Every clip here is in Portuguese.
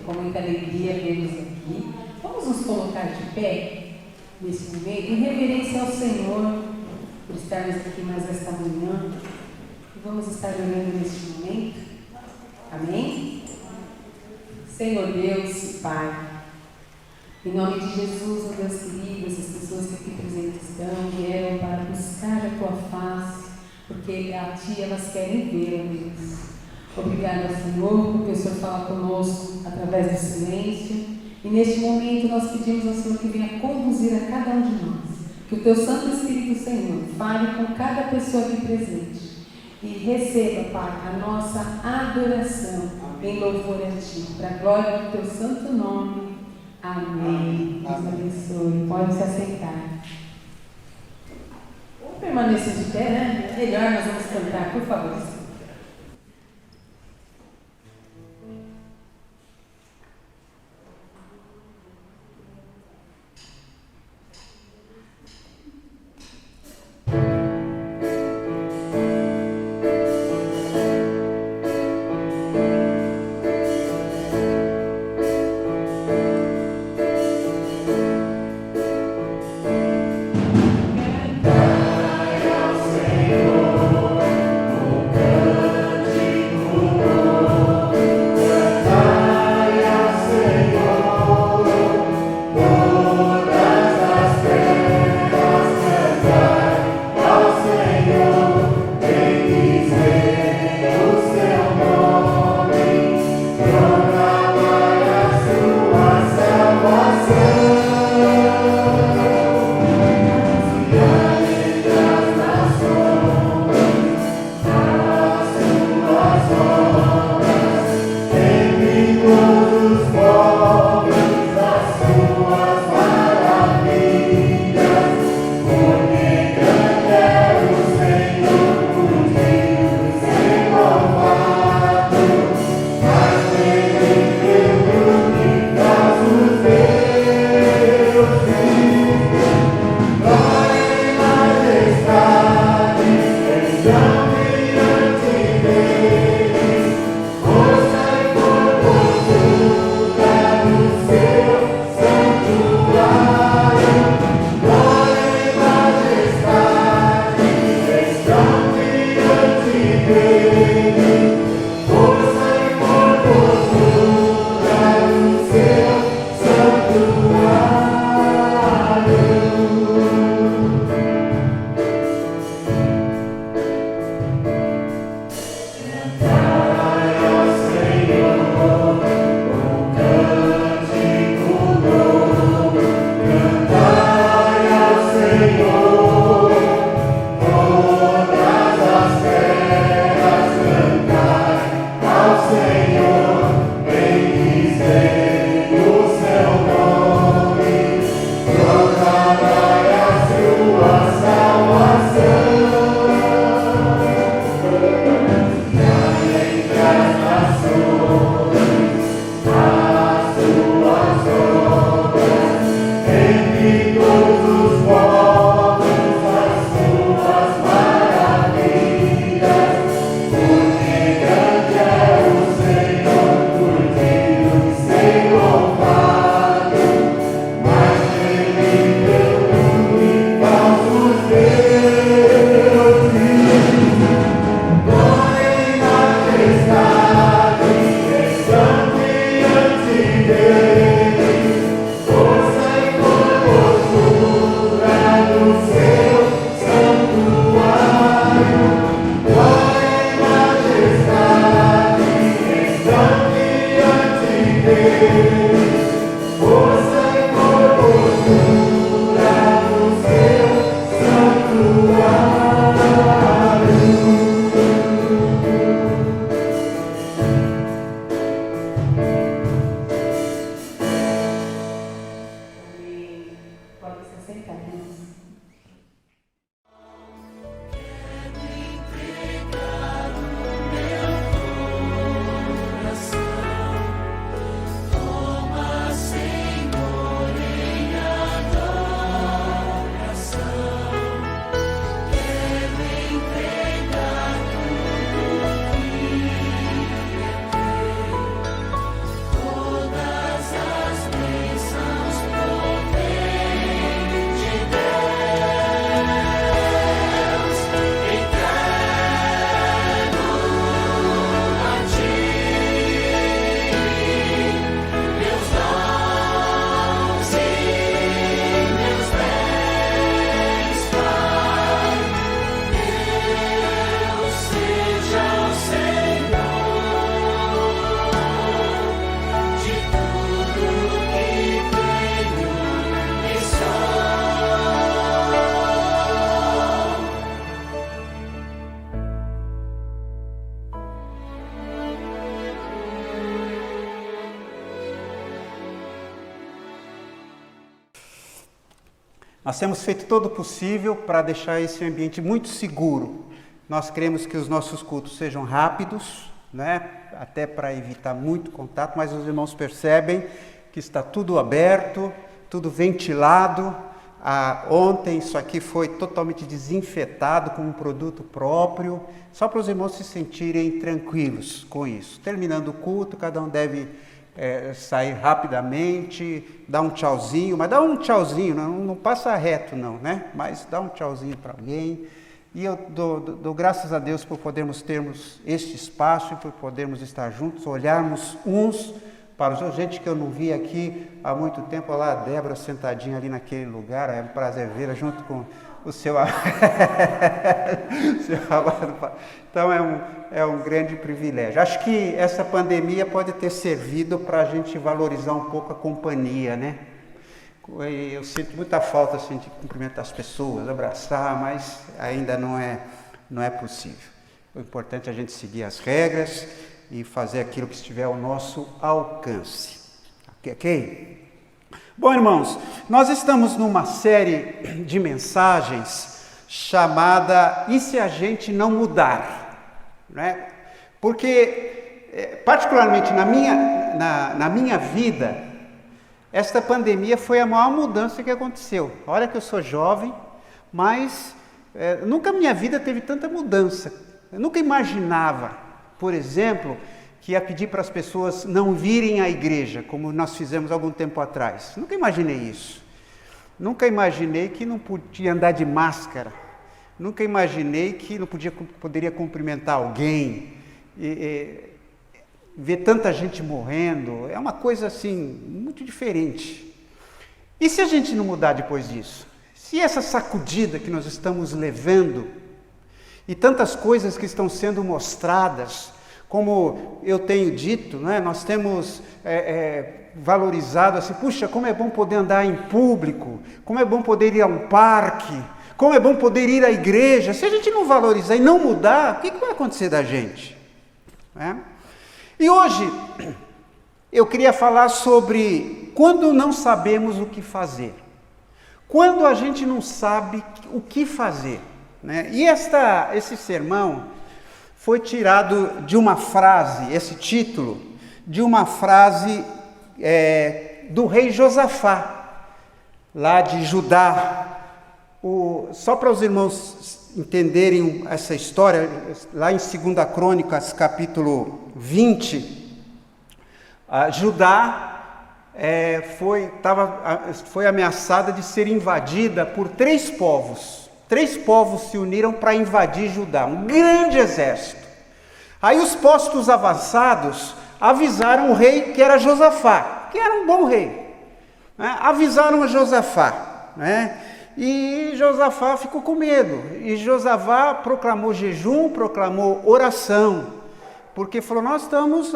com muita alegria vê-los aqui. Vamos nos colocar de pé nesse momento, em reverência ao Senhor, por estarmos aqui mais esta manhã. E vamos estar orando neste momento. Amém? Senhor Deus e Pai, em nome de Jesus, meu Deus querido, essas pessoas que aqui presentes estão, vieram para buscar a Tua face, porque a Ti elas querem ver, ó Deus. Obrigada, Senhor, porque o Senhor fala conosco através do silêncio. E neste momento nós pedimos ao Senhor que venha conduzir a cada um de nós. Que o Teu Santo Espírito, Senhor, fale com cada pessoa aqui presente. E receba, Pai, a nossa adoração em louvor a Ti, para a glória do Teu santo nome. Amém. Deus abençoe. Pode se assentar. Vamos permanecer de pé, né? Melhor, nós vamos cantar, por favor. Cantai ao Senhor, Nós temos feito todo o possível para deixar esse ambiente muito seguro. Nós queremos que os nossos cultos sejam rápidos, né? Até para evitar muito contato, mas os irmãos percebem que está tudo aberto, tudo ventilado. Ontem isso aqui foi totalmente desinfetado com um produto próprio, só para os irmãos se sentirem tranquilos com isso. Terminando o culto, cada um deve sair rapidamente, dar um tchauzinho, mas dá um tchauzinho, não passa reto não, né? Mas dá um tchauzinho para alguém. E eu dou graças a Deus por podermos termos este espaço e por podermos estar juntos, olharmos uns para os outros. Gente que eu não vi aqui há muito tempo, olha lá a Débora sentadinha ali naquele lugar, é um prazer vê-la junto com o seu amado. Então é um grande privilégio. Acho que essa pandemia pode ter servido para a gente valorizar um pouco a companhia, né? Eu sinto muita falta assim, de cumprimentar as pessoas, abraçar, mas ainda não é possível. O importante é a gente seguir as regras e fazer aquilo que estiver ao nosso alcance. Ok? Bom, irmãos, nós estamos numa série de mensagens chamada E se a gente não mudar? Né? Porque, particularmente na minha vida, esta pandemia foi a maior mudança que aconteceu. Olha que eu sou jovem, mas nunca na minha vida teve tanta mudança. Eu nunca imaginava, por exemplo, que ia pedir para as pessoas não virem à igreja, como nós fizemos algum tempo atrás. Nunca imaginei isso. Nunca imaginei que não podia andar de máscara. Nunca imaginei que não poderia cumprimentar alguém. Ver tanta gente morrendo, é uma coisa assim, muito diferente. E se a gente não mudar depois disso? Se essa sacudida que nós estamos levando, e tantas coisas que estão sendo mostradas, como eu tenho dito, né, nós temos valorizado assim, puxa, como é bom poder andar em público, como é bom poder ir a um parque, como é bom poder ir à igreja. Se a gente não valorizar e não mudar, o que vai acontecer da gente? E hoje eu queria falar sobre quando não sabemos o que fazer. Quando a gente não sabe o que fazer. Né? E esse sermão foi tirado de uma frase, esse título, de uma frase do rei Josafá, lá de Judá. Só para os irmãos entenderem essa história, lá em 2 Crônicas, capítulo 20, Judá foi ameaçada de ser invadida por 3 povos. 3 povos se uniram para invadir Judá, um grande exército. Aí os postos avançados avisaram o rei, que era Josafá, que era um bom rei, né? Avisaram a Josafá, né? E Josafá ficou com medo, e Josafá proclamou jejum, proclamou oração, porque falou,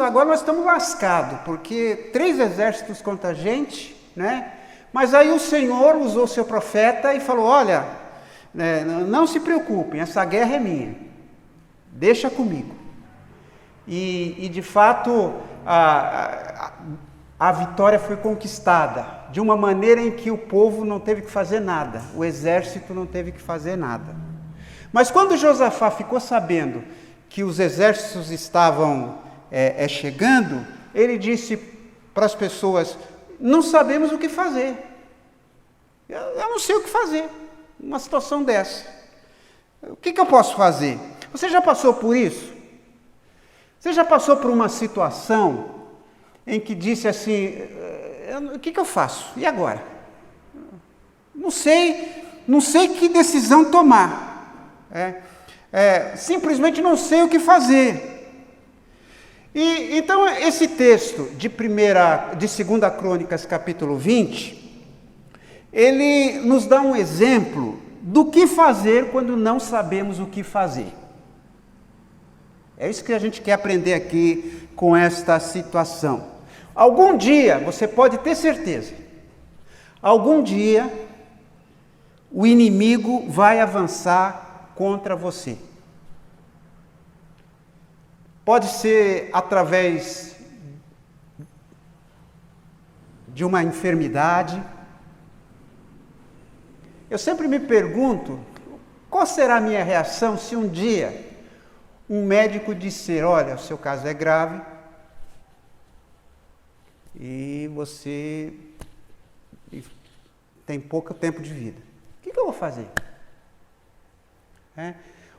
agora nós estamos lascados, porque 3 exércitos contra a gente, né? Mas aí o Senhor usou seu profeta e falou, olha, não se preocupem, essa guerra é minha, deixa comigo. E de fato, a vitória foi conquistada, de uma maneira em que o povo não teve que fazer nada, o exército não teve que fazer nada. Mas quando Josafá ficou sabendo que os exércitos estavam chegando, ele disse para as pessoas, não sabemos o que fazer, eu não sei o que fazer, numa situação dessa, o que eu posso fazer? Você já passou por isso? Você já passou por uma situação em que disse assim, o que eu faço? E agora? Não sei que decisão tomar. Simplesmente não sei o que fazer. E então esse texto de 2 Crônicas, capítulo 20, ele nos dá um exemplo do que fazer quando não sabemos o que fazer. É isso que a gente quer aprender aqui com esta situação. Algum dia, você pode ter certeza, algum dia o inimigo vai avançar contra você. Pode ser através de uma enfermidade, eu sempre me pergunto, qual será a minha reação se um dia um médico disser, olha, o seu caso é grave e você tem pouco tempo de vida. O que eu vou fazer?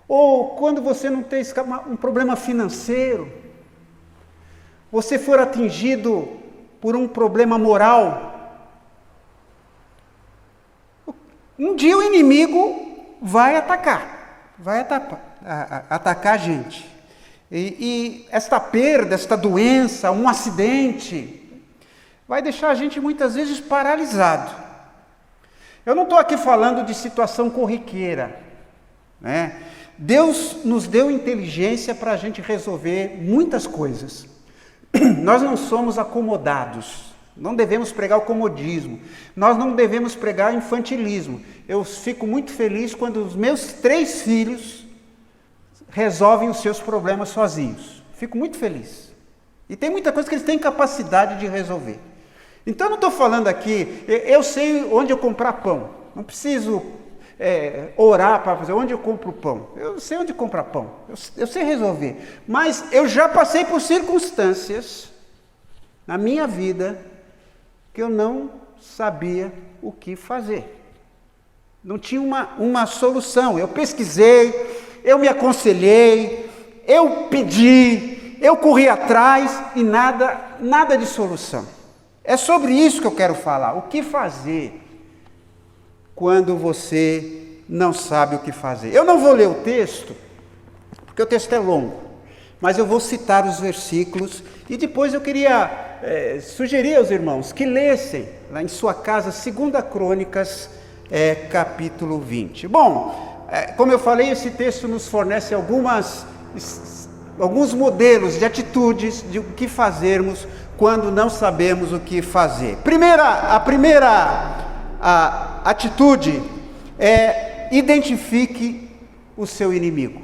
Ou quando você não tem um problema financeiro, você for atingido por um problema moral, um dia o inimigo vai atacar a gente. E esta perda, esta doença, um acidente, vai deixar a gente muitas vezes paralisado. Eu não estou aqui falando de situação corriqueira, né? Deus nos deu inteligência para a gente resolver muitas coisas. Nós não somos acomodados, não devemos pregar o comodismo, nós não devemos pregar infantilismo. Eu fico muito feliz quando os meus 3 filhos resolvem os seus problemas sozinhos. Fico muito feliz. E tem muita coisa que eles têm capacidade de resolver. Então eu não estou falando aqui, eu sei onde eu comprar pão, não preciso orar para fazer onde eu compro pão. Eu sei onde comprar pão, eu sei resolver. Mas eu já passei por circunstâncias na minha vida que eu não sabia o que fazer. Não tinha uma solução. Eu pesquisei, eu me aconselhei, eu pedi, eu corri atrás e nada de solução. É sobre isso que eu quero falar. O que fazer quando você não sabe o que fazer? Eu não vou ler o texto, porque o texto é longo, mas eu vou citar os versículos e depois eu queria sugerir aos irmãos que lessem lá em sua casa 2 Crônicas, capítulo 20. Bom, como eu falei, esse texto nos fornece alguns modelos de atitudes de o que fazermos quando não sabemos o que fazer. A primeira atitude é: identifique o seu inimigo.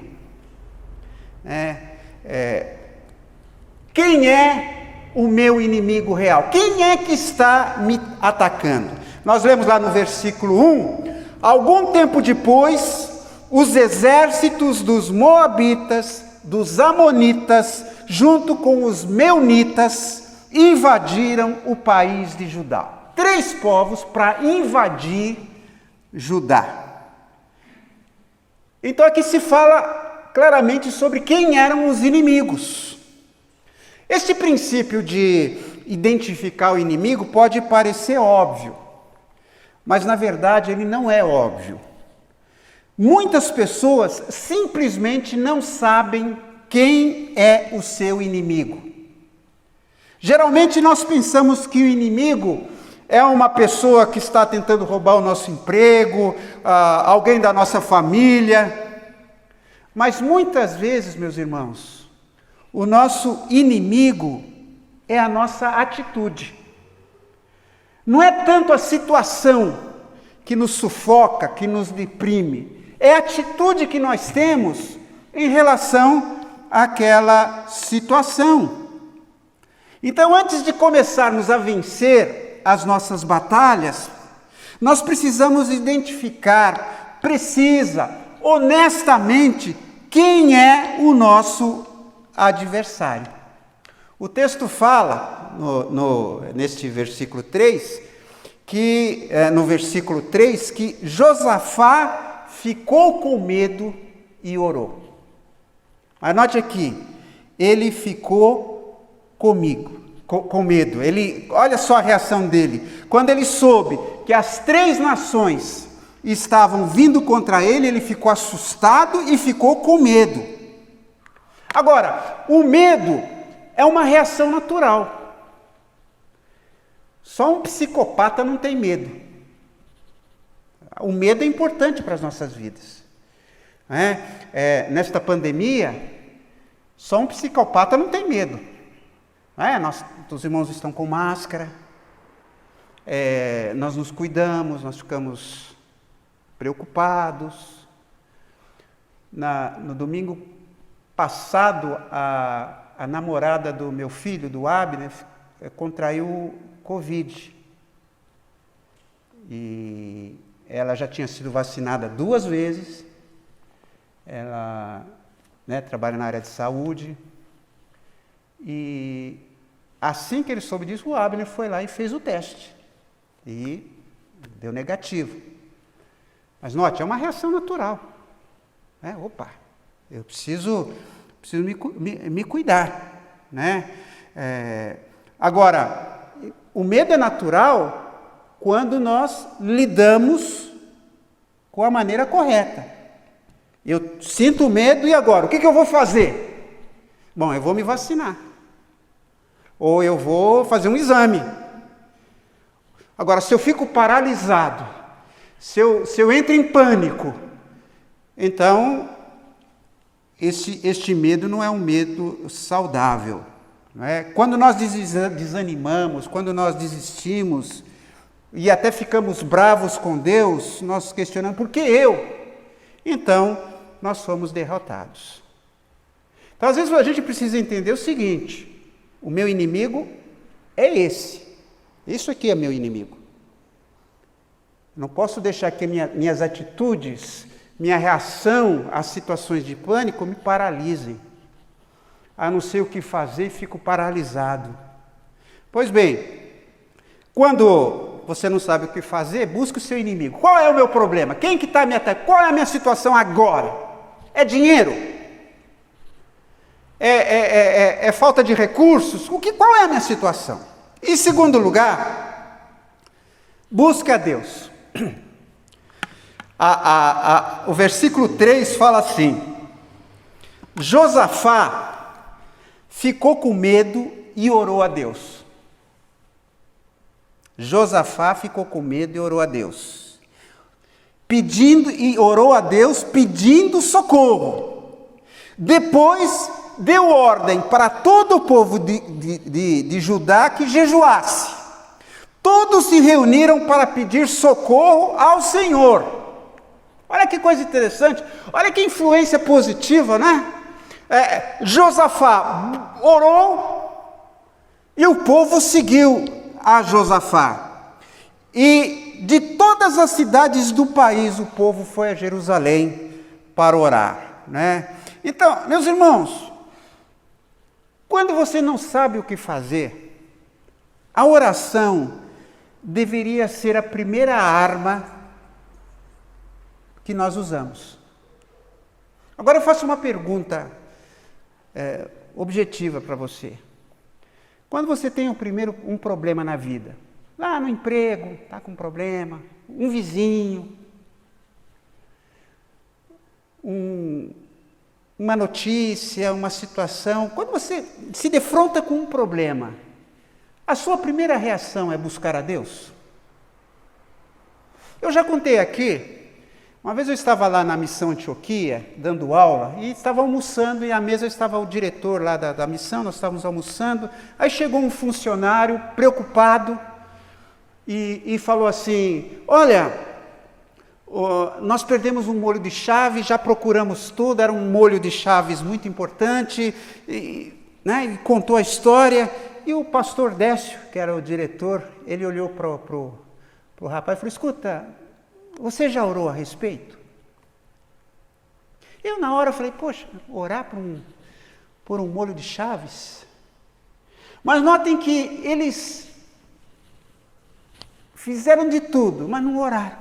Quem é o meu inimigo real? Quem é que está me atacando? Nós lemos lá no versículo 1, algum tempo depois, os exércitos dos Moabitas, dos Amonitas, junto com os Meunitas, invadiram o país de Judá. 3 povos para invadir Judá. Então aqui se fala claramente sobre quem eram os inimigos. Este princípio de identificar o inimigo pode parecer óbvio, mas na verdade ele não é óbvio. Muitas pessoas simplesmente não sabem quem é o seu inimigo. Geralmente nós pensamos que o inimigo é uma pessoa que está tentando roubar o nosso emprego, alguém da nossa família. Mas muitas vezes, meus irmãos, o nosso inimigo é a nossa atitude. Não é tanto a situação que nos sufoca, que nos deprime, é a atitude que nós temos em relação àquela situação. Então, antes de começarmos a vencer as nossas batalhas, nós precisamos identificar, honestamente, quem é o nosso adversário. O texto fala, neste versículo 3, no versículo 3, que Josafá ficou com medo e orou. Anote aqui, ele ficou com medo. Olha só a reação dele. Quando ele soube que as 3 nações estavam vindo contra ele, ele ficou assustado e ficou com medo. Agora, o medo é uma reação natural. Só um psicopata não tem medo. O medo é importante para as nossas vidas. Nesta pandemia, só um psicopata não tem medo. Os irmãos estão com máscara, nós nos cuidamos, nós ficamos preocupados. No domingo passado, a namorada do meu filho, do Abner, contraiu Covid. E ela já tinha sido vacinada 2 vezes, ela trabalha na área de saúde, e assim que ele soube disso, o Abner foi lá e fez o teste, e deu negativo. Mas note, é uma reação natural. Opa, eu preciso me cuidar, né? Agora, o medo é natural quando nós lidamos com a maneira correta. Eu sinto medo e agora? O que eu vou fazer? Bom, eu vou me vacinar. Ou eu vou fazer um exame. Agora, se eu fico paralisado, se eu entro em pânico, então, este medo não é um medo saudável. Não é? Quando nós desanimamos, quando nós desistimos e até ficamos bravos com Deus, nós questionamos, por que eu? Então, nós somos derrotados. Então, às vezes a gente precisa entender o seguinte: o meu inimigo é esse. Isso aqui é meu inimigo. Não posso deixar que minhas atitudes, minha reação às situações de pânico me paralisem. Não sei o que fazer e fico paralisado. Pois bem, quando você não sabe o que fazer, busque o seu inimigo. Qual é o meu problema? Quem que está me atacando? Qual é a minha situação agora? É dinheiro? É falta de recursos? Qual é a minha situação? Em segundo lugar, busque a Deus. O versículo 3 fala assim: Josafá ficou com medo e orou a Deus. Josafá ficou com medo e orou a Deus. Orou a Deus pedindo socorro. Depois deu ordem para todo o povo de Judá que jejuasse. Todos se reuniram para pedir socorro ao Senhor. Olha que coisa interessante, olha que influência positiva, né? Josafá orou e o povo seguiu a Josafá. E de todas as cidades do país, o povo foi a Jerusalém para orar, né? Então, meus irmãos, quando você não sabe o que fazer, a oração deveria ser a primeira arma que nós usamos. Agora eu faço uma pergunta objetiva para você. Quando você tem um problema na vida, lá no emprego, está com problema, um vizinho, uma notícia, uma situação, quando você se defronta com um problema, a sua primeira reação é buscar a Deus? Eu já contei aqui, uma vez eu estava lá na Missão Antioquia, dando aula, e estava almoçando, e à mesa estava o diretor lá da missão, nós estávamos almoçando, aí chegou um funcionário preocupado, e falou assim: olha, nós perdemos um molho de chaves, já procuramos tudo, era um molho de chaves muito importante, e contou a história, e o pastor Décio, que era o diretor, ele olhou para o rapaz e falou: escuta, você já orou a respeito? Eu na hora falei: poxa, orar por um molho de chaves? Mas notem que eles fizeram de tudo, mas não oraram.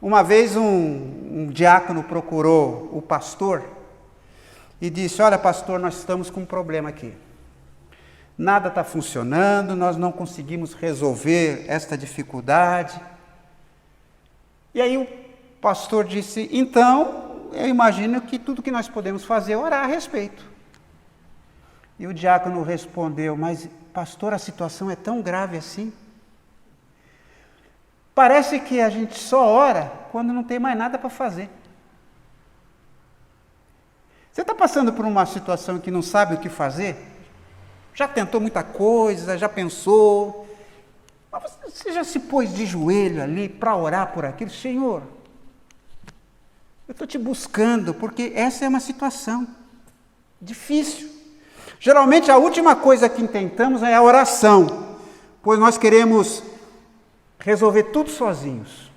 Uma vez um diácono procurou o pastor e disse: olha, pastor, nós estamos com um problema aqui. Nada está funcionando, nós não conseguimos resolver esta dificuldade. E aí o pastor disse: então, eu imagino que tudo que nós podemos fazer é orar a respeito. E o diácono respondeu: mas pastor, a situação é tão grave assim? Parece que a gente só ora quando não tem mais nada para fazer. Você está passando por uma situação que não sabe o que fazer? Já tentou muita coisa, já pensou, mas você já se pôs de joelho ali para orar por aquilo? Senhor, eu estou te buscando, porque essa é uma situação difícil. Geralmente a última coisa que intentamos é a oração, pois nós queremos resolver tudo sozinhos.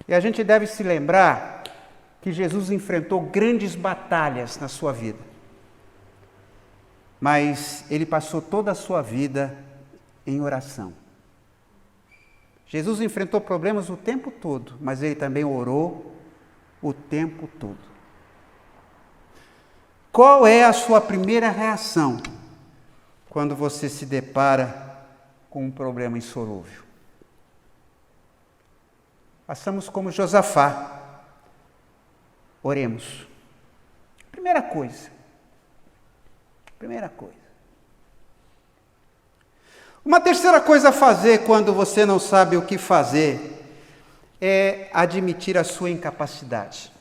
E a gente deve se lembrar que Jesus enfrentou grandes batalhas na sua vida. Mas ele passou toda a sua vida em oração. Jesus enfrentou problemas o tempo todo, mas ele também orou o tempo todo. Qual é a sua primeira reação quando você se depara com um problema insolúvel? Façamos como Josafá. Oremos. Primeira coisa. Uma terceira coisa a fazer quando você não sabe o que fazer é admitir a sua incapacidade.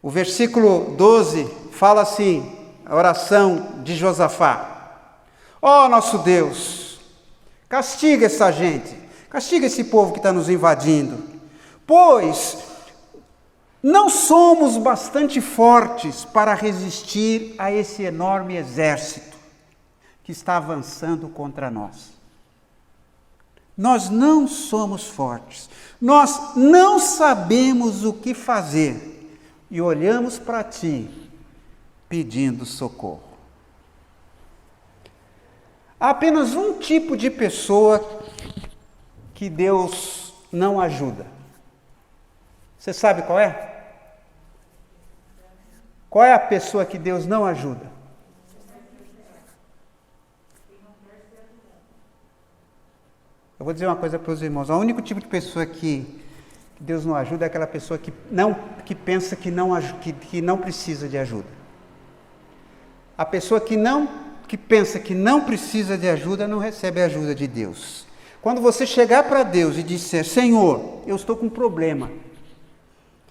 O versículo 12 fala assim, a oração de Josafá. Ó nosso Deus, castiga essa gente, castiga esse povo que está nos invadindo, pois não somos bastante fortes para resistir a esse enorme exército que está avançando contra nós. Nós não somos fortes, nós não sabemos o que fazer e olhamos para ti pedindo socorro. Há apenas um tipo de pessoa que Deus não ajuda. Você sabe qual é? Qual é a pessoa que Deus não ajuda? Eu vou dizer uma coisa para os irmãos. O único tipo de pessoa que Deus não ajuda é aquela pessoa que pensa que não precisa de ajuda. A pessoa que pensa que não precisa de ajuda não recebe a ajuda de Deus. Quando você chegar para Deus e disser, Senhor, eu estou com um problema,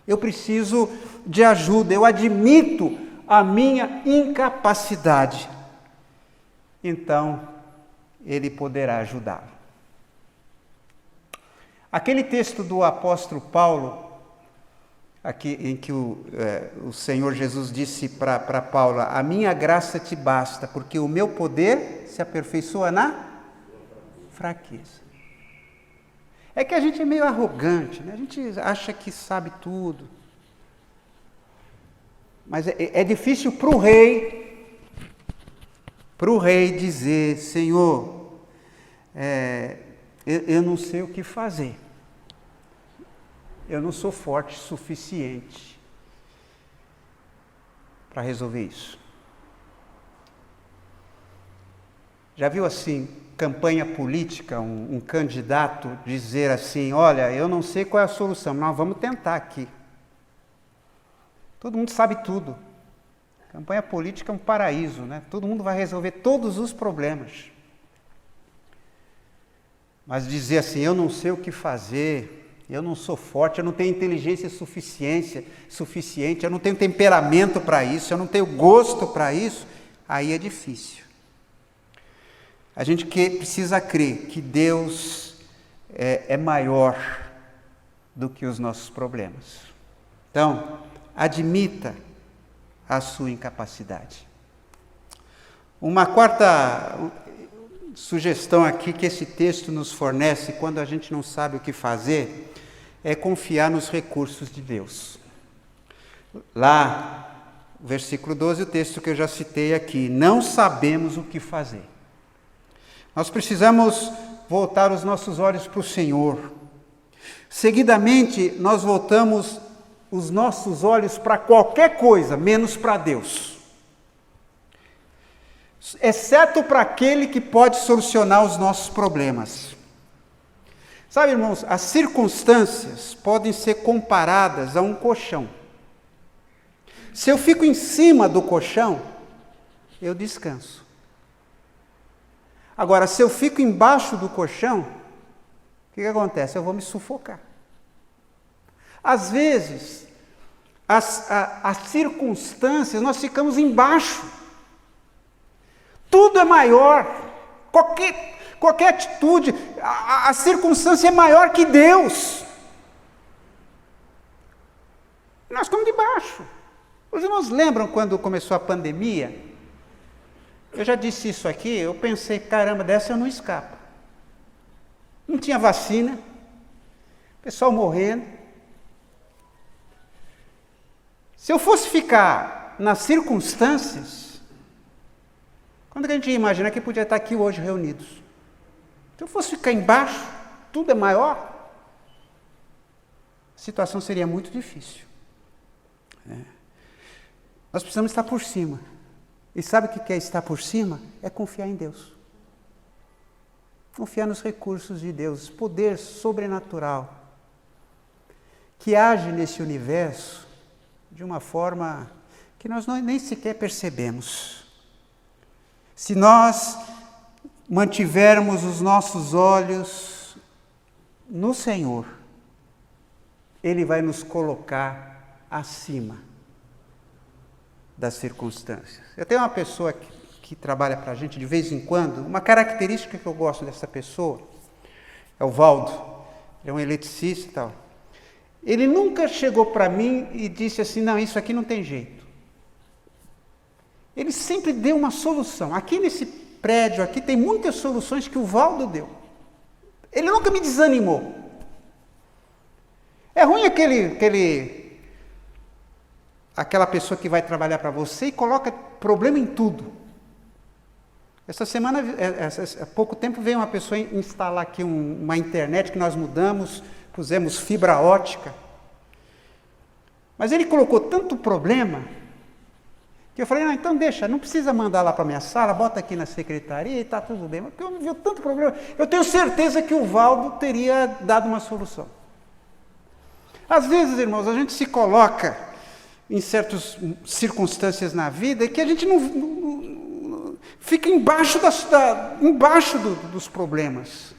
eu preciso de ajuda, eu admito a minha incapacidade, então Ele poderá ajudá-lo. Aquele texto do apóstolo Paulo, aqui em que o Senhor Jesus disse para Paulo, a minha graça te basta, porque o meu poder se aperfeiçoa na fraqueza. É que a gente é meio arrogante, né? A gente acha que sabe tudo. Mas é difícil para o rei dizer, Senhor, eu não sei o que fazer. Eu não sou forte o suficiente para resolver isso. Já viu assim, campanha política, um candidato dizer assim, olha, eu não sei qual é a solução, nós vamos tentar aqui. Todo mundo sabe tudo. Campanha política é um paraíso, né? Todo mundo vai resolver todos os problemas. Mas dizer assim, eu não sei o que fazer, eu não sou forte, eu não tenho inteligência suficiente, eu não tenho temperamento para isso, eu não tenho gosto para isso, aí é difícil. A gente precisa crer que Deus é maior do que os nossos problemas. Então, admita a sua incapacidade. Uma quarta sugestão aqui que esse texto nos fornece quando a gente não sabe o que fazer é confiar nos recursos de Deus. Lá, versículo 12, o texto que eu já citei aqui, não sabemos o que fazer. Nós precisamos voltar os nossos olhos para o Senhor. Seguidamente, nós voltamos os nossos olhos para qualquer coisa, menos para Deus. Exceto para aquele que pode solucionar os nossos problemas. Sabe, irmãos, as circunstâncias podem ser comparadas a um colchão. Se eu fico em cima do colchão, eu descanso. Agora, se eu fico embaixo do colchão, o que acontece? Eu vou me sufocar. Às vezes, as circunstâncias, nós ficamos embaixo. Tudo é maior. Qualquer atitude, a circunstância é maior que Deus. Nós estamos debaixo. Os irmãos lembram quando começou a pandemia? Eu já disse isso aqui, eu pensei, caramba, dessa eu não escapo. não tinha vacina, o pessoal morrendo. Se eu fosse ficar nas circunstâncias, quando a gente ia imaginar que podia estar aqui hoje reunidos? Se eu fosse ficar embaixo, tudo é maior, a situação seria muito difícil. Nós precisamos estar por cima. E sabe o que é estar por cima? É confiar em Deus. Confiar nos recursos de Deus, poder sobrenatural, que age nesse universo de uma forma que nós nem sequer percebemos. Se nós mantivermos os nossos olhos no Senhor, Ele vai nos colocar acima das circunstâncias. Eu tenho uma pessoa que trabalha para a gente de vez em quando, uma característica que eu gosto dessa pessoa, é o Valdo, ele é um eletricista e tal. Ele nunca chegou para mim e disse assim, não, isso aqui não tem jeito. Ele sempre deu uma solução. Aqui nesse prédio, aqui tem muitas soluções que o Valdo deu. Ele nunca me desanimou. É ruim aquela pessoa que vai trabalhar para você e coloca problema em tudo. Essa semana, há pouco tempo, veio uma pessoa instalar aqui uma internet que nós mudamos, pusemos fibra ótica. Mas ele colocou tanto problema, que eu falei, não, então deixa, não precisa mandar lá para a minha sala, bota aqui na secretaria e está tudo bem. Porque eu não vi tanto problema. Eu tenho certeza que o Valdo teria dado uma solução. Às vezes, irmãos, a gente se coloca em certas circunstâncias na vida e que a gente não fica embaixo dos problemas.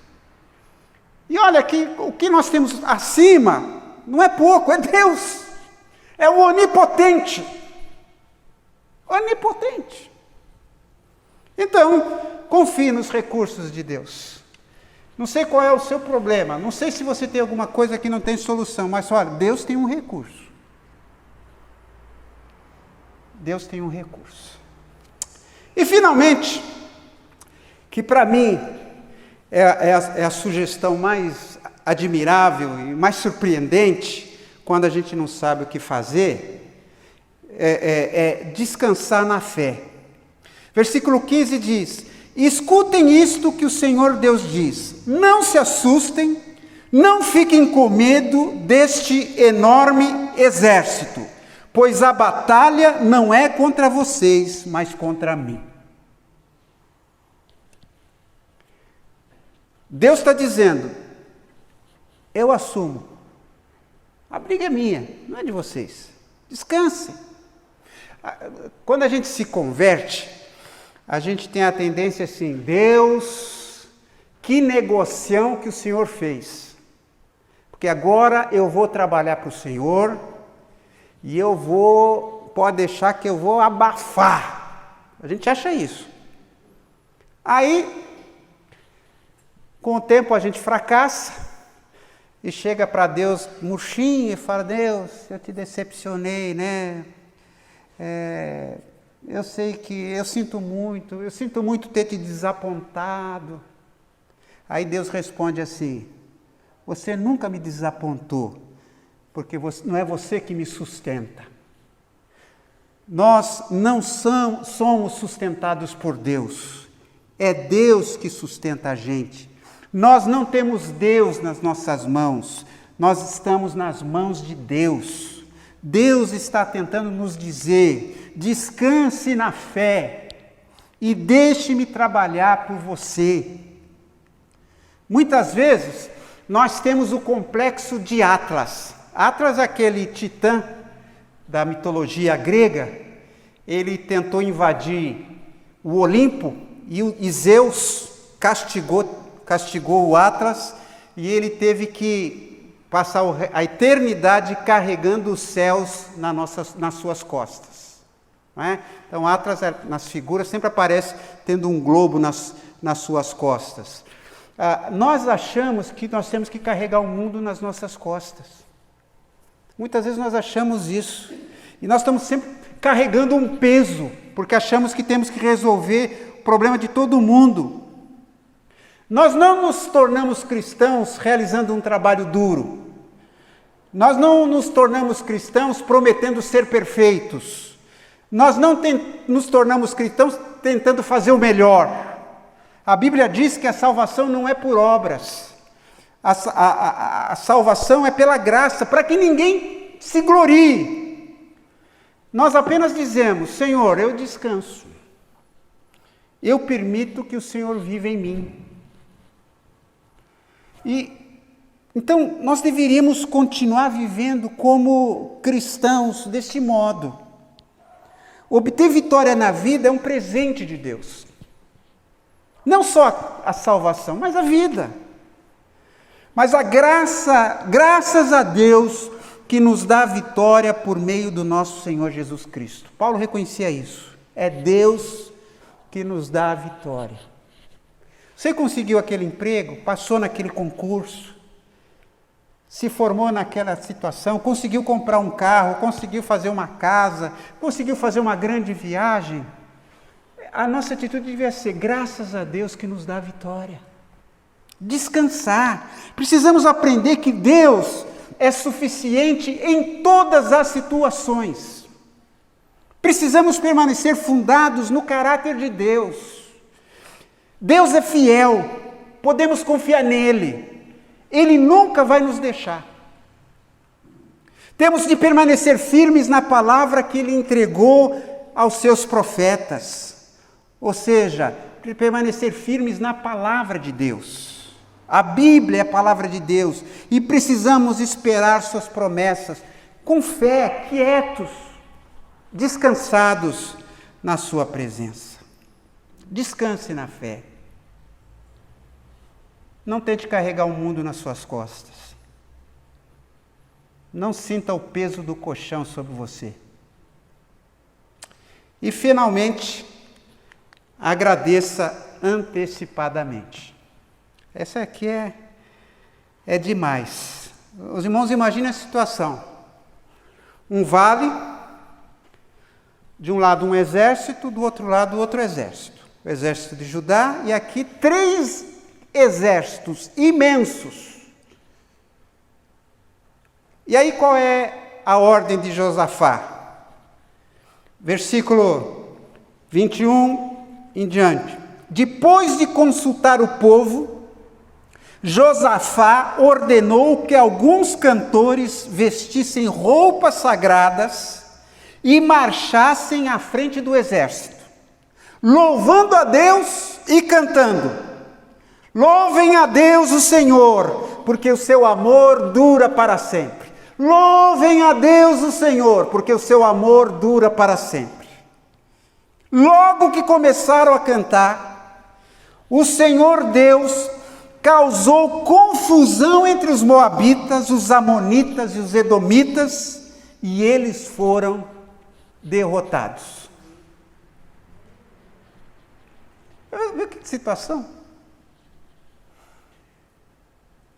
E olha que o que nós temos acima não é pouco, é Deus. É o onipotente. Onipotente. Então, confie nos recursos de Deus. Não sei qual é o seu problema, não sei se você tem alguma coisa que não tem solução, mas olha, Deus tem um recurso. Deus tem um recurso. E finalmente, que para mim é a sugestão mais admirável e mais surpreendente, quando a gente não sabe o que fazer, é descansar na fé. Versículo 15 diz, escutem isto que o Senhor Deus diz, não se assustem, não fiquem com medo deste enorme exército, pois a batalha não é contra vocês, mas contra mim. Deus está dizendo, eu assumo, a briga é minha, não é de vocês, descansem. Quando a gente se converte, a gente tem a tendência assim, Deus, que negocião que o Senhor fez, porque agora eu vou trabalhar para o Senhor, e pode deixar que eu vou abafar. A gente acha isso. Aí, com o tempo a gente fracassa e chega para Deus murchinho e fala, Deus, eu te decepcionei, né? Eu sei que eu sinto muito ter te desapontado. Aí Deus responde assim, você nunca me desapontou, porque não é você que me sustenta. Nós não somos sustentados por Deus, é Deus que sustenta a gente. Nós não temos Deus nas nossas mãos, nós estamos nas mãos de Deus. Deus está tentando nos dizer, descanse na fé e deixe-me trabalhar por você. Muitas vezes, nós temos o complexo de Atlas. Atlas, aquele titã da mitologia grega, ele tentou invadir o Olimpo e Zeus castigou o Atlas e ele teve que passar a eternidade carregando os céus nas suas costas. Não é? Então, Atlas, nas figuras, sempre aparece tendo um globo nas suas costas. Nós achamos que nós temos que carregar o mundo nas nossas costas. Muitas vezes nós achamos isso. E nós estamos sempre carregando um peso, porque achamos que temos que resolver o problema de todo mundo. Nós não nos tornamos cristãos realizando um trabalho duro. Nós não nos tornamos cristãos prometendo ser perfeitos. Nós não nos tornamos cristãos tentando fazer o melhor. A Bíblia diz que a salvação não é por obras. A salvação é pela graça, para que ninguém se glorie. Nós apenas dizemos: Senhor, eu descanso. Eu permito que o Senhor viva em mim. Então, nós deveríamos continuar vivendo como cristãos deste modo. Obter vitória na vida é um presente de Deus. Não só a salvação, mas a vida. Mas a graça, graças a Deus, que nos dá a vitória por meio do nosso Senhor Jesus Cristo. Paulo reconhecia isso. É Deus que nos dá a vitória. Você conseguiu aquele emprego, passou naquele concurso, se formou naquela situação, conseguiu comprar um carro, conseguiu fazer uma casa, conseguiu fazer uma grande viagem. A nossa atitude devia ser: graças a Deus que nos dá a vitória. Descansar. Precisamos aprender que Deus é suficiente em todas as situações. Precisamos permanecer fundados no caráter de Deus. Deus é fiel, podemos confiar nele. Ele nunca vai nos deixar. Temos de permanecer firmes na palavra que ele entregou aos seus profetas. Ou seja, permanecer firmes na palavra de Deus. A Bíblia é a palavra de Deus e precisamos esperar suas promessas com fé, quietos, descansados na sua presença. Descanse na fé. Não tente carregar o mundo nas suas costas. Não sinta o peso do colchão sobre você. E, finalmente, agradeça antecipadamente. Essa aqui é demais. Os irmãos, imaginem a situação. Um vale, de um lado um exército, do outro lado outro exército. O exército de Judá, e aqui 3 exércitos imensos. E aí qual é a ordem de Josafá? Versículo 21 em diante. Depois de consultar o povo, Josafá ordenou que alguns cantores vestissem roupas sagradas e marchassem à frente do exército, louvando a Deus e cantando: louvem a Deus o Senhor, porque o seu amor dura para sempre. Louvem a Deus o Senhor, porque o seu amor dura para sempre. Logo que começaram a cantar, o Senhor Deus causou confusão entre os moabitas, os amonitas e os edomitas, e eles foram derrotados. Viu que situação?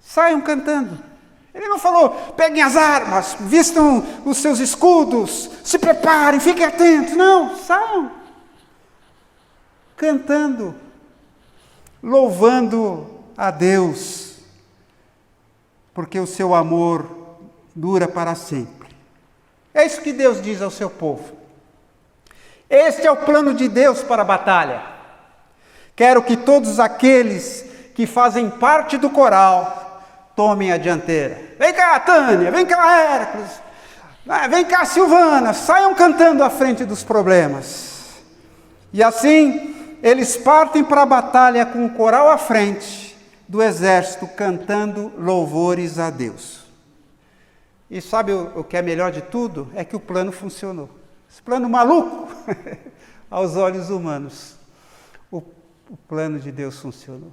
Saiam cantando. Ele não falou: peguem as armas, vistam os seus escudos, se preparem, fiquem atentos. Não, saiam cantando, louvando a Deus, porque o seu amor dura para sempre. É isso que Deus diz ao seu povo. Este é o plano de Deus para a batalha. Quero que todos aqueles que fazem parte do coral tomem a dianteira. Vem cá, Tânia, vem cá, Hércules, vem cá, Silvana, saiam cantando à frente dos problemas. E assim, eles partem para a batalha com o coral à frente do exército, cantando louvores a Deus. E sabe o que é melhor de tudo? É que o plano funcionou. Esse plano maluco, aos olhos humanos, o plano de Deus funcionou.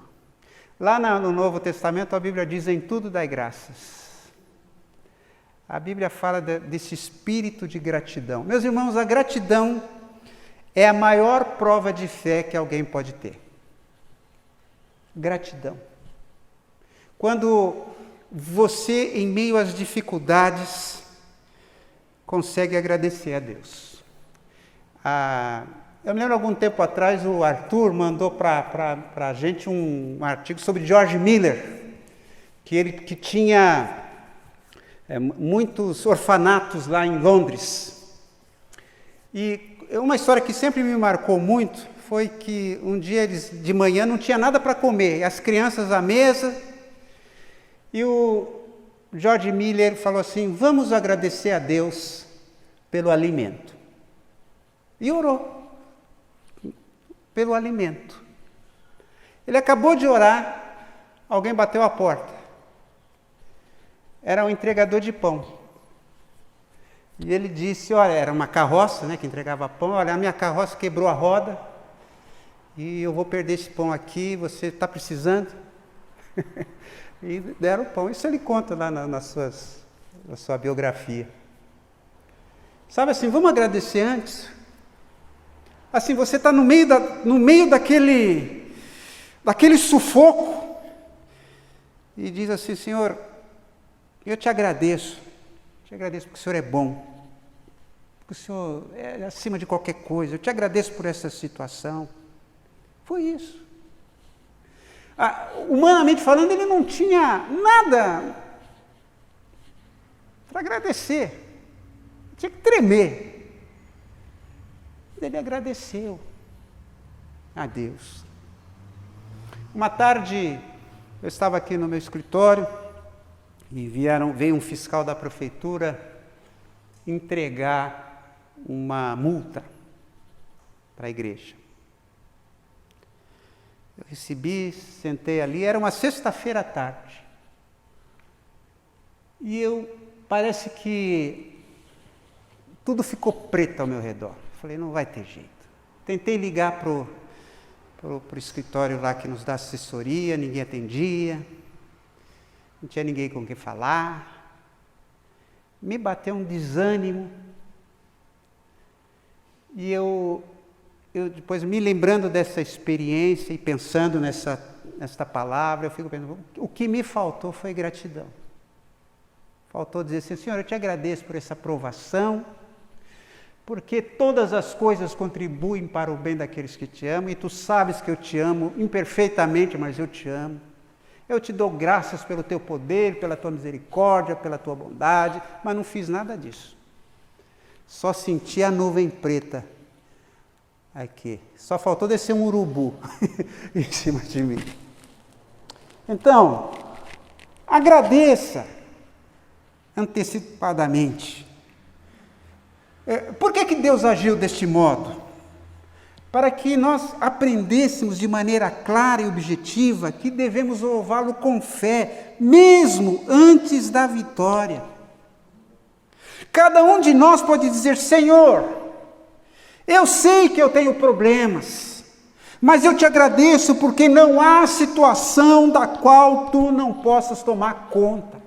Lá no Novo Testamento, a Bíblia diz: em tudo dai graças. A Bíblia fala desse espírito de gratidão. Meus irmãos, a gratidão é a maior prova de fé que alguém pode ter. Gratidão. Quando você, em meio às dificuldades, consegue agradecer a Deus. Eu me lembro algum tempo atrás, o Arthur mandou para a gente um artigo sobre George Miller, que tinha muitos orfanatos lá em Londres. E uma história que sempre me marcou muito foi que um dia eles, de manhã, não tinha nada para comer, as crianças à mesa, e o George Miller falou assim: vamos agradecer a Deus pelo alimento. E orou pelo alimento. Ele acabou de orar, alguém bateu a porta. Era um entregador de pão. E ele disse, olha, era uma carroça, né, que entregava pão, olha, a minha carroça quebrou a roda e eu vou perder esse pão aqui, você está precisando? E deram o pão. Isso ele conta lá na sua biografia. Sabe assim, vamos agradecer antes? Assim, você está no meio daquele sufoco e diz assim: Senhor, eu te agradeço porque o Senhor é bom, porque o Senhor é acima de qualquer coisa, eu te agradeço por essa situação. Foi isso. Humanamente falando, ele não tinha nada para agradecer, tinha que tremer. Ele agradeceu a Deus. Uma tarde, eu estava aqui no meu escritório e veio um fiscal da prefeitura entregar uma multa para a igreja. Eu recebi, sentei ali, era uma sexta-feira à tarde. E parece que tudo ficou preto ao meu redor. Falei, não vai ter jeito. Tentei ligar para o escritório lá que nos dá assessoria, ninguém atendia, não tinha ninguém com quem falar. Me bateu um desânimo. E eu depois, me lembrando dessa experiência e pensando nesta palavra, eu fico pensando, o que me faltou foi gratidão. Faltou dizer assim: Senhor, eu te agradeço por essa provação, porque todas as coisas contribuem para o bem daqueles que te amam, e tu sabes que eu te amo imperfeitamente, mas eu te amo. Eu te dou graças pelo teu poder, pela tua misericórdia, pela tua bondade, mas não fiz nada disso. Só senti a nuvem preta aqui. Só faltou descer um urubu em cima de mim. Então, agradeça antecipadamente. Por que Deus agiu deste modo? Para que nós aprendêssemos de maneira clara e objetiva que devemos louvá-lo com fé, mesmo antes da vitória. Cada um de nós pode dizer: Senhor, eu sei que eu tenho problemas, mas eu te agradeço porque não há situação da qual tu não possas tomar conta.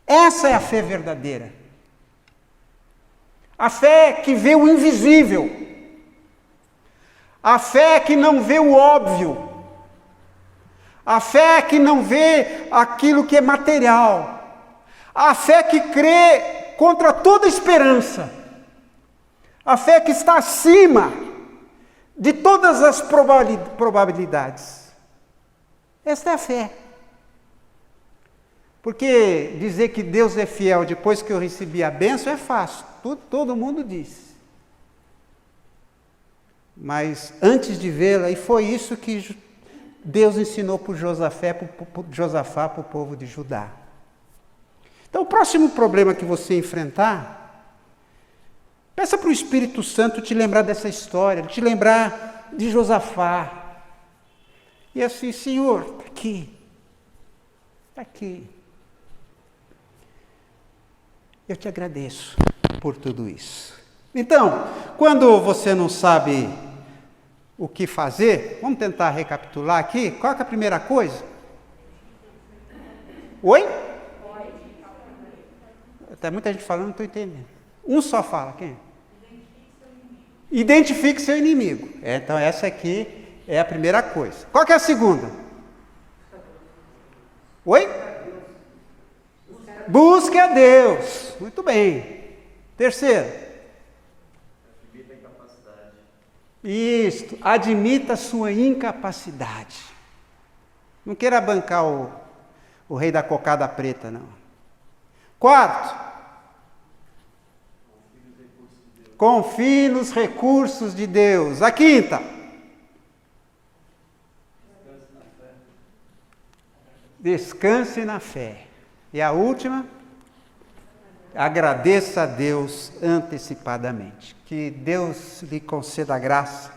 Essa é a fé verdadeira. A fé que vê o invisível, a fé que não vê o óbvio, a fé que não vê aquilo que é material, a fé que crê contra toda esperança, a fé que está acima de todas as probabilidades. Esta é a fé. Porque dizer que Deus é fiel depois que eu recebi a bênção é fácil, todo mundo diz. Mas antes de vê-la, e foi isso que Deus ensinou para Josafá, para o povo de Judá. Então, o próximo problema que você enfrentar, peça para o Espírito Santo te lembrar dessa história, te lembrar de Josafá. E assim: Senhor, está aqui. Eu te agradeço por tudo isso. Então, quando você não sabe o que fazer, vamos tentar recapitular aqui. Qual é a primeira coisa? Oi? Tem muita gente falando, não estou entendendo. Um só fala, quem? Identifique seu inimigo. Então essa aqui é a primeira coisa. Qual que é a segunda? Oi? Busque a Deus. Muito bem. Terceiro. incapacidade. Isto, admita a sua incapacidade. Não queira bancar o rei da cocada preta, não. Quarto, confie nos recursos de Deus. A quinta, descanse na fé. E a última, agradeça a Deus antecipadamente. Que Deus lhe conceda a graça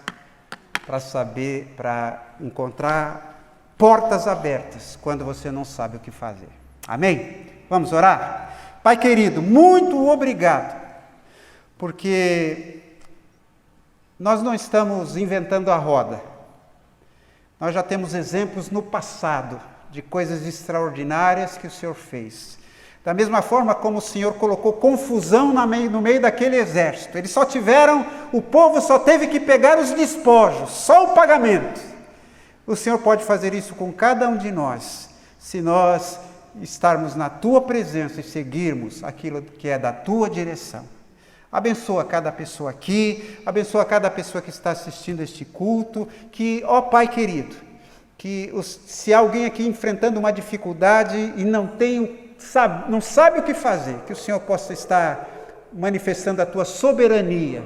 para encontrar portas abertas quando você não sabe o que fazer. Amém? Vamos orar? Pai querido, muito obrigado, porque nós não estamos inventando a roda. Nós já temos exemplos no passado de coisas extraordinárias que o Senhor fez. Da mesma forma como o Senhor colocou confusão no meio daquele exército. O povo só teve que pegar os despojos, só o pagamento. O Senhor pode fazer isso com cada um de nós, se nós estarmos na Tua presença e seguirmos aquilo que é da Tua direção. Abençoa cada pessoa aqui, abençoa cada pessoa que está assistindo este culto, que, ó Pai querido, se alguém aqui enfrentando uma dificuldade e não sabe o que fazer, que o Senhor possa estar manifestando a Tua soberania,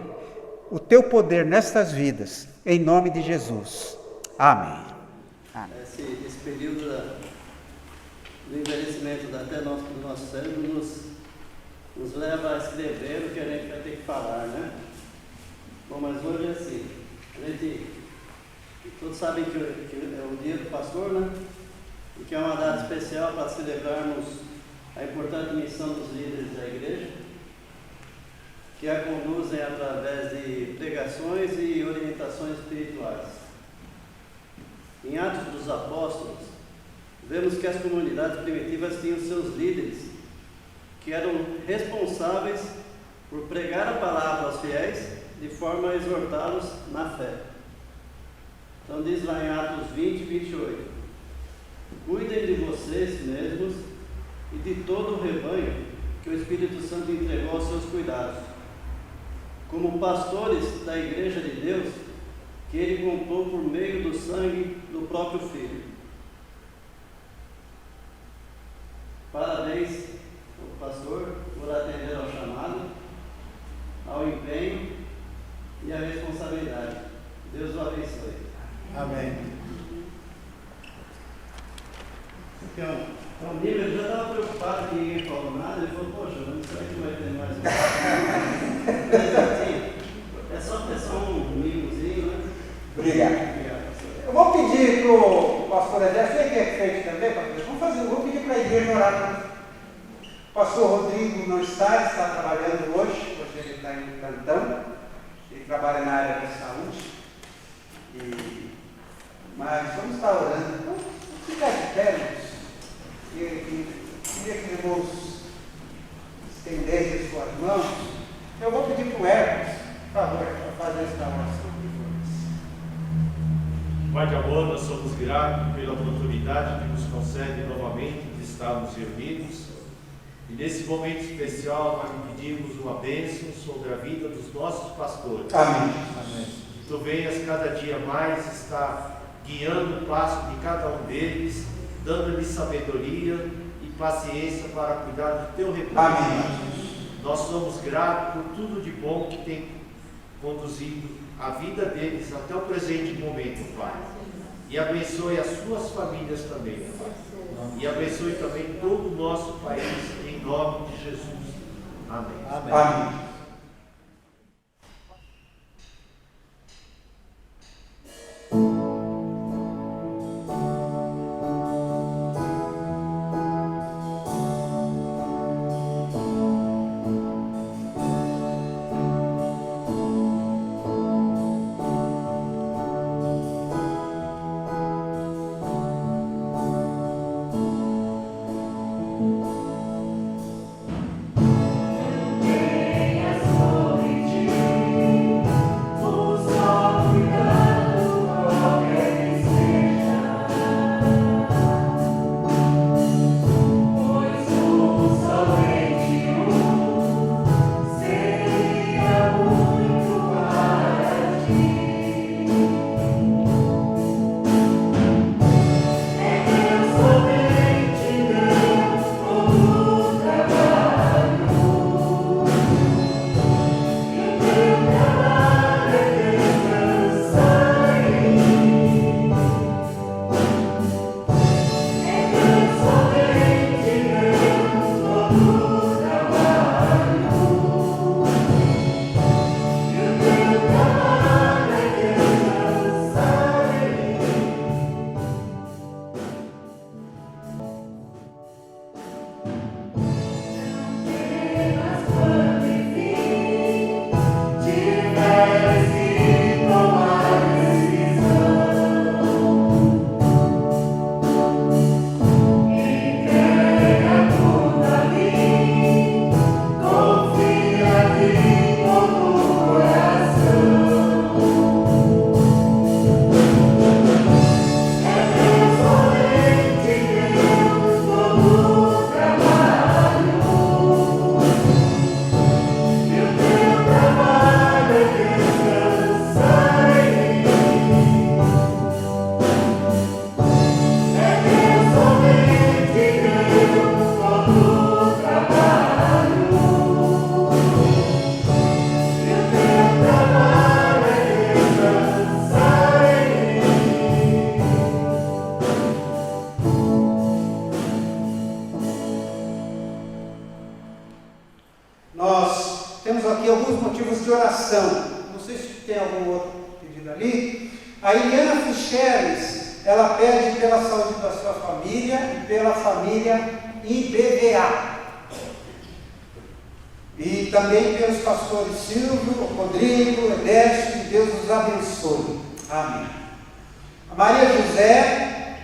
o Teu poder nestas vidas, em nome de Jesus. Amém. Esse período do envelhecimento até do nosso cérebro nos leva a escrever o que a gente vai ter que falar, né? Bom, mas hoje é assim, todos sabem que é o dia do pastor, né? E que é uma data especial para celebrarmos a importante missão dos líderes da igreja, que a conduzem através de pregações e orientações espirituais. Em Atos dos Apóstolos, vemos que as comunidades primitivas tinham seus líderes, que eram responsáveis por pregar a palavra aos fiéis, de forma a exortá-los na fé. Então diz lá em Atos 20, 28, cuidem de vocês mesmos e de todo o rebanho que o Espírito Santo entregou aos seus cuidados, como pastores da igreja de Deus, que Ele comprou por meio do sangue do próprio Filho. Parabéns ao pastor por atender ao chamado, ao empenho e à responsabilidade. Deus o abençoe. Amém. Então, o Nível já estava preocupado que ninguém falou nada. Ele falou, poxa, não sei que vai ter mais um. Mas assim, é só um mimozinho, né? Obrigado. Eu vou pedir para o pastor Edé, sei que é feito também, pastor. Vou pedir para a igreja orar. O pastor Rodrigo não está trabalhando hoje ele está em Cantão, ele trabalha na área da saúde. Mas vamos estar orando. Então, ficar de pé, queria que os irmãos estendessem suas mãos. Eu vou pedir para o Hermes, por favor, para fazer esta oração. Pai de amor, nós somos gratos pela oportunidade que nos concede novamente de estarmos reunidos. E nesse momento especial, nós lhe pedimos uma bênção sobre a vida dos nossos pastores. Amém. Amém. Que tu venhas cada dia mais estar guiando o passo de cada um deles, dando-lhes sabedoria e paciência para cuidar do teu rebanho. Amém. Nós somos gratos por tudo de bom que tem conduzido a vida deles até o presente momento, Pai. E abençoe as suas famílias também, Pai. E abençoe também todo o nosso país, em nome de Jesus. Amém. Amém. Amém. Venha sei se tem algum outro pedido ali. A Eliana Ficheres, ela pede pela saúde da sua família e pela família IBVA. E também pelos pastores Silvio, Rodrigo, Edércio, que Deus os abençoe. Amém. A Maria José,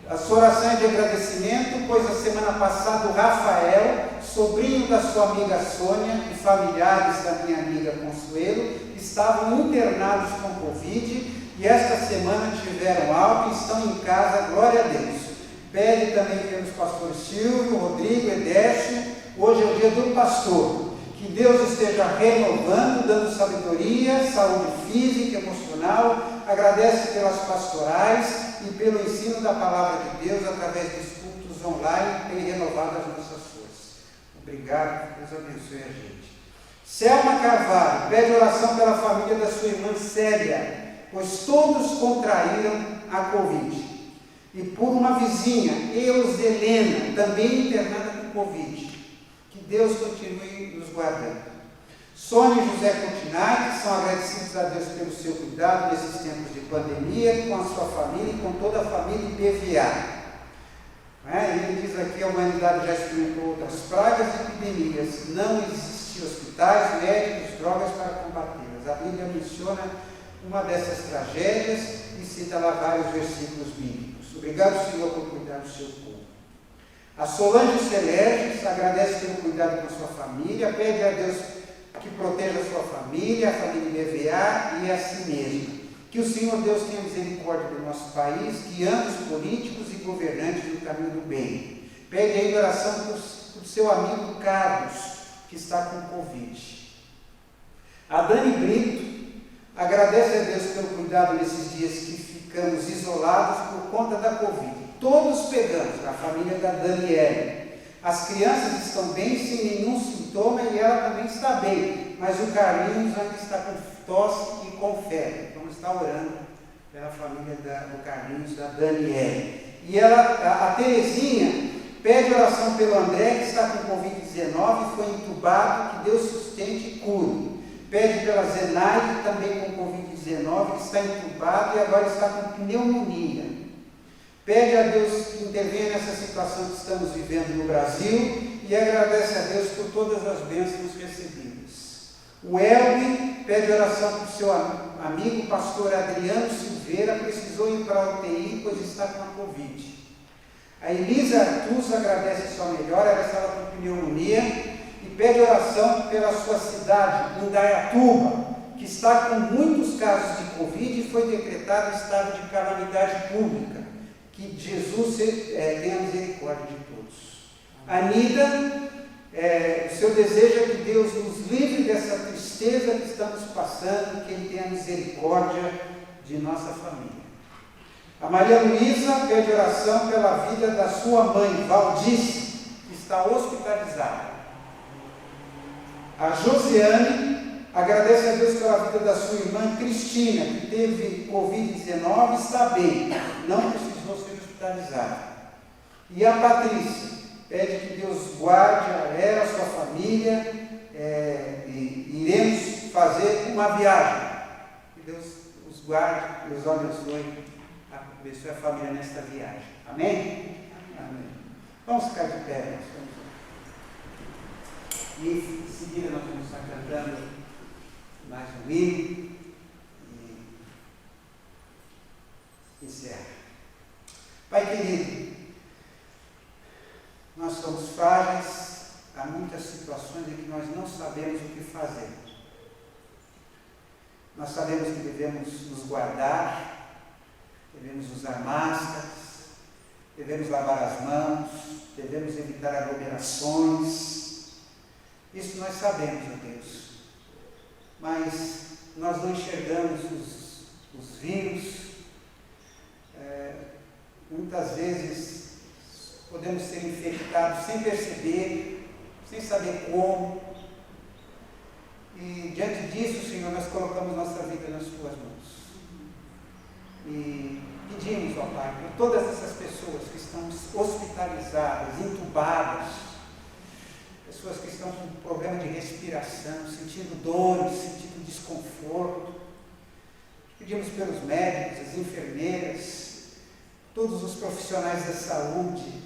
a sua oração é de agradecimento, pois a semana passada o Rafael, sobrinho da sua amiga Sônia e familiares da minha amiga Consuelo, estavam internados com Covid e esta semana tiveram alta e estão em casa, glória a Deus. Pede também pelos pastores Silvio, Rodrigo, Edércio, hoje é o dia do pastor. Que Deus esteja renovando, dando sabedoria, saúde física, emocional. Agradece pelas pastorais e pelo ensino da palavra de Deus através dos cultos online, que tem renovado as nossas forças. Obrigado, Deus abençoe a gente. Selma Carvalho, pede oração pela família da sua irmã Célia, pois todos contraíram a Covid. E por uma vizinha, Euselena, também internada com Covid. Que Deus continue nos guardando. Sônia e José Continati são agradecidos a Deus pelo seu cuidado nesses tempos de pandemia, com a sua família e com toda a família IBVA. Ele diz aqui: a humanidade já experimentou outras pragas e epidemias, não existiam hospitais, médicos, drogas para combatê-las. A Bíblia menciona uma dessas tragédias e cita lá vários versículos bíblicos. Obrigado, Senhor, por cuidar do seu povo. A Solange Celerges agradece pelo cuidado com a sua família, pede a Deus que proteja a sua família, a família BVA e a si mesma. Que o Senhor Deus tenha misericórdia do nosso país, guiando os políticos e governantes no caminho do bem. Pede ainda oração por seu amigo Carlos, que está com Covid. A Dani Brito agradece a Deus pelo cuidado nesses dias que ficamos isolados por conta da Covid. Todos pegamos, a família da Daniela. As crianças estão bem, sem nenhum sintoma, e ela também está bem, mas o Carlinhos ainda está com tosse e com febre. Vamos estar orando pela família do Carlinhos, da Daniela. E a Terezinha pede oração pelo André, que está com Covid-19 e foi entubado, que Deus sustente e cure. Pede pela Zenaide, também com Covid-19, que está entubado e agora está com pneumonia. Pede a Deus que intervenha nessa situação que estamos vivendo no Brasil e agradece a Deus por todas as bênçãos recebidas. O Elvin pede oração para o seu amigo, pastor Adriano Silveira, precisou ir para a UTI, pois está com a Covid. A Elisa Artus agradece a sua melhora, ela estava com pneumonia, e pede oração pela sua cidade, Indaiatuba, que está com muitos casos de Covid e foi decretado estado de calamidade pública. Que Jesus tenha misericórdia de todos. Anida, o seu desejo é que Deus nos livre dessa tristeza que estamos passando, que Ele tenha misericórdia de nossa família. A Maria Luísa pede oração pela vida da sua mãe, Valdice, que está hospitalizada. A Josiane agradece a Deus pela vida da sua irmã Cristina, que teve Covid-19 e está bem, não precisou ser hospitalizada. E a Patrícia pede que Deus guarde ela, a sua família, e iremos fazer uma viagem. Que Deus os guarde, Deus abençoe a família nesta viagem. Amém? Amém. Vamos ficar de pé. E em seguida nós vamos estar cantando mais um hino e encerrar. Pai querido, nós somos frágeis, há muitas situações em que nós não sabemos o que fazer. Nós sabemos que devemos nos guardar, devemos usar máscaras, devemos lavar as mãos, devemos evitar aglomerações. Isso nós sabemos, ó Deus. Mas nós não enxergamos os vírus. Muitas vezes podemos ser infectados sem perceber, sem saber como. E diante disso, Senhor, nós colocamos nossa vida nas Tuas mãos. E pedimos, ó Pai, por todas essas pessoas que estão hospitalizadas, entubadas, pessoas que estão com problema de respiração, sentindo dores, sentindo desconforto, Pedimos pelos médicos, as enfermeiras, todos os profissionais da saúde.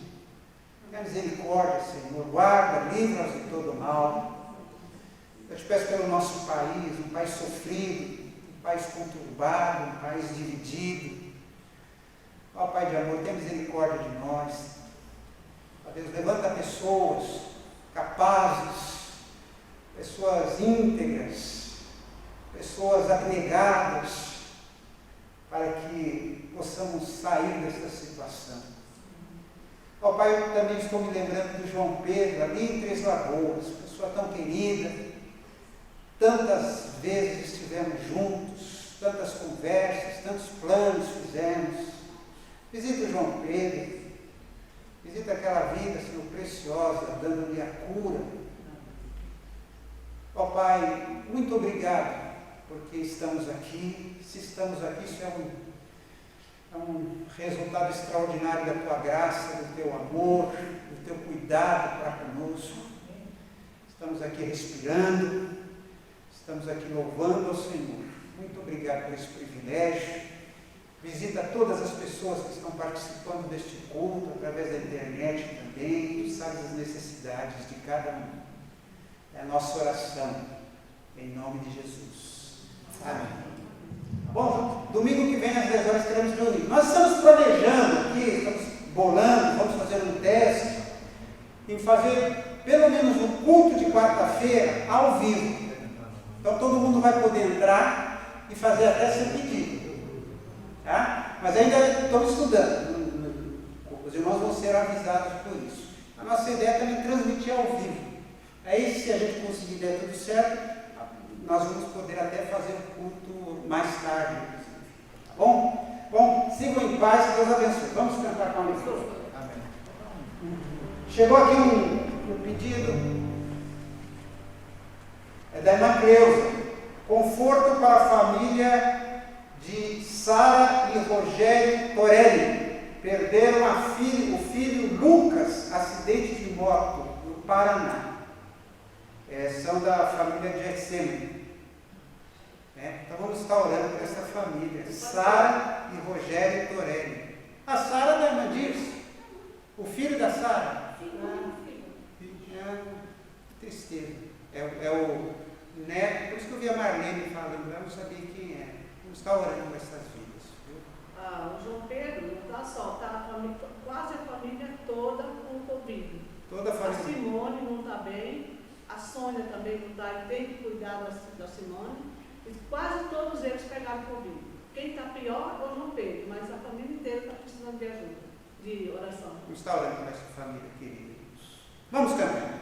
Tenha misericórdia, Senhor. Guarda, livra-nos de todo mal. Eu te peço pelo nosso país, um país sofrido, um país conturbado, um país dividido. Ó Pai de amor, tenha misericórdia de nós. Ó Deus, levanta pessoas capazes, pessoas íntegras, pessoas abnegadas, para que possamos sair dessa situação. Ó Pai, eu também estou me lembrando do João Pedro, ali em Três Lagoas, pessoa tão querida, tantas vezes estivemos juntos, tantas conversas, tantos planos fizemos. Visita o João Pedro, visita aquela vida, Senhor, preciosa, dando-lhe a cura. Ó Pai, muito obrigado, porque estamos aqui. Se estamos aqui, isso é um resultado extraordinário da Tua graça, do Teu amor, do Teu cuidado para conosco. Estamos aqui respirando, estamos aqui louvando ao Senhor. Muito obrigado por esse privilégio. Visita todas as pessoas que estão participando deste culto, através da internet também. Tu sabes as necessidades de cada um. É a nossa oração, em nome de Jesus. Amém. Bom, domingo que vem às 10 horas estaremos reunidos. Nós estamos planejando aqui, estamos bolando, vamos fazer um teste, em fazer pelo menos um culto de quarta-feira ao vivo. Então todo mundo vai poder entrar e fazer até seu pedido. Tá? Mas ainda estamos estudando. Os irmãos vão ser avisados por isso. A nossa ideia é também transmitir ao vivo. Aí, se a gente conseguir der tudo certo, nós vamos poder até fazer o culto mais tarde. Tá bom? Bom, sigam em paz, que Deus abençoe. Vamos cantar com a música. Amém. Chegou aqui um pedido. É da irmã Cleusa. Conforto para a família de Sara e Rogério Torelli. Perderam o filho Lucas, acidente de moto, no Paraná. São da família de Getsemane. Então vamos estar orando por essa família, Sara e Rogério Torelli. A Sara da irmã Dirce, o filho da Sara. Que tristeza. É o neto, por isso que eu vi a Marlene falando, eu não sabia quem é. Vamos estar orando por essas vidas. Viu? O João Pedro não está só, está quase a família toda com Covid. Toda a família. A Simone não está bem. A Sônia também não está, e tem que cuidar da Simone. E quase todos eles pegaram Covid. Quem está pior é o João Pedro, mas a família inteira está precisando de ajuda, de oração. Vamos estar orando por essa família querida. Vamos cantar.